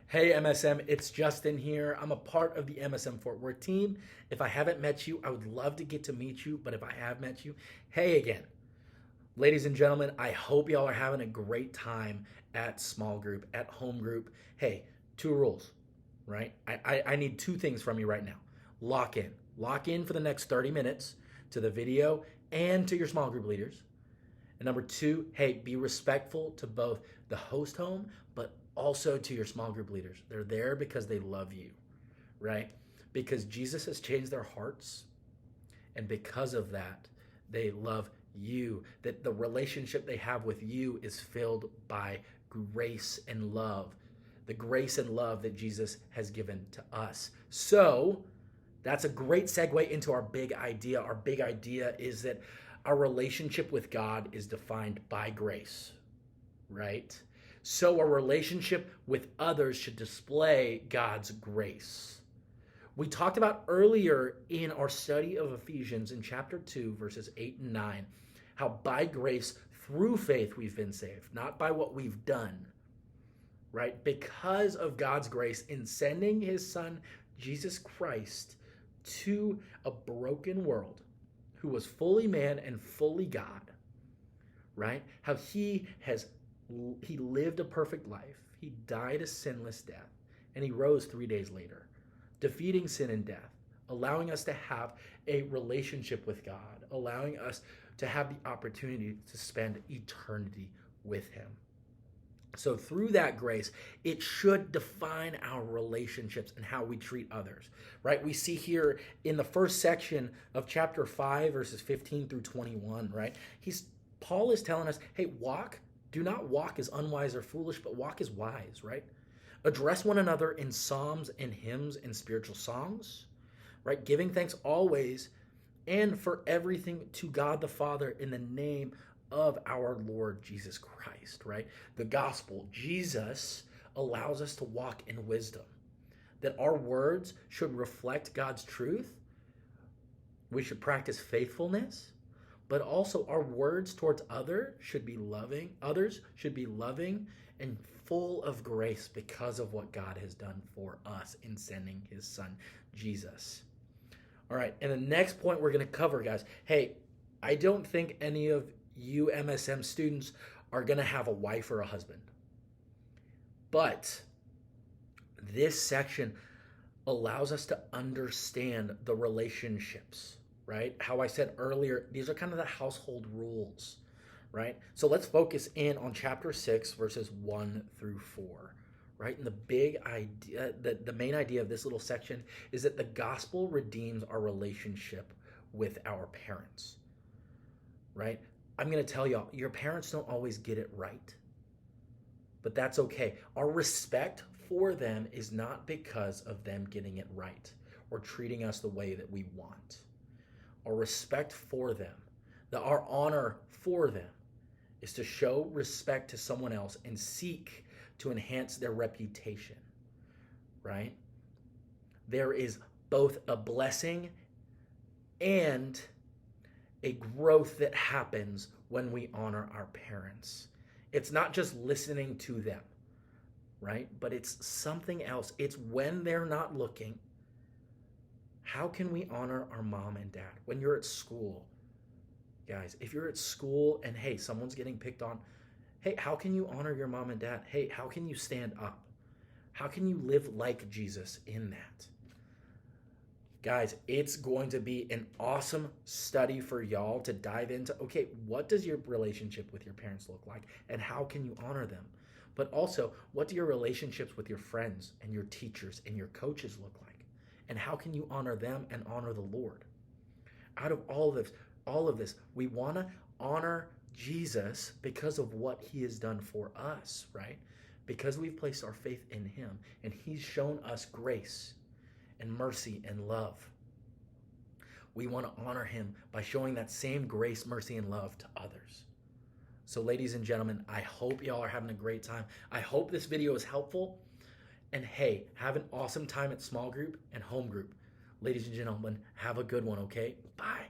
Hey MSM, it's Justin here. I'm a part of the MSM Fort Worth team. If I haven't met you, I would love to get to meet you, but if I have met you, hey again. Ladies and gentlemen, I hope y'all are having a great time at small group, at home group. Hey, two rules, right? I need two things from you right now. Lock in. Lock in for the next 30 minutes to the video and to your small group leaders. And number two, hey, be respectful to both the host home, but also to your small group leaders. They're there because they love you, right? Because Jesus has changed their hearts. And because of that, they love you. That the relationship they have with you is filled by grace and love. The grace and love that Jesus has given to us. So that's a great segue into our big idea. Our big idea is that our relationship with God is defined by grace, right? So our relationship with others should display God's grace. We talked about earlier in our study of Ephesians in chapter 2, verses 8 and 9, how by grace through faith we've been saved, not by what we've done, right? Because of God's grace in sending his son, Jesus Christ, to a broken world, who was fully man and fully God, right? How he lived a perfect life. He died a sinless death, and he rose 3 days later, defeating sin and death, allowing us to have a relationship with God, allowing us to have the opportunity to spend eternity with him. So through that grace, it should define our relationships and how we treat others, right? We see here in the first section of chapter 5, verses 15 through 21, right? Paul is telling us, hey, do not walk as unwise or foolish, but walk as wise, right? Address one another in psalms and hymns and spiritual songs, right? Giving thanks always and for everything to God the Father in the name of our Lord Jesus Christ, right? The gospel, Jesus allows us to walk in wisdom, that our words should reflect God's truth. We should practice faithfulness, but also our words towards others should be loving and full of grace because of what God has done for us in sending his son, Jesus. All right, and the next point we're going to cover, guys, hey, I don't think any of you MSM students are going to have a wife or a husband. But this section allows us to understand the relationships, right? How I said earlier, these are kind of the household rules, right? So let's focus in on chapter 6, verses 1 through 4, right? And the big idea, the main idea of this little section is that the gospel redeems our relationship with our parents, right? I'm going to tell y'all, your parents don't always get it right, but that's okay. Our respect for them is not because of them getting it right or treating us the way that we want. Our respect for them, our honor for them, is to show respect to someone else and seek to enhance their reputation, right? There is both a blessing and a growth that happens when we honor our parents. It's not just listening to them, right? But it's something else. It's when they're not looking. How can we honor our mom and dad? When you're at school, guys, if you're at school and hey, someone's getting picked on, hey, how can you honor your mom and dad? Hey, how can you stand up? How can you live like Jesus in that? Guys, it's going to be an awesome study for y'all to dive into. Okay, what does your relationship with your parents look like? And how can you honor them? But also, what do your relationships with your friends and your teachers and your coaches look like? And how can you honor them and honor the Lord? Out of all of this, we want to honor Jesus because of what he has done for us, right? Because we've placed our faith in him and he's shown us grace and mercy and love. We want to honor him by showing that same grace, mercy, and love to others. So ladies and gentlemen, I hope y'all are having a great time. I hope this video is helpful. And hey, have an awesome time at small group and home group. Ladies and gentlemen, have a good one, okay? Bye.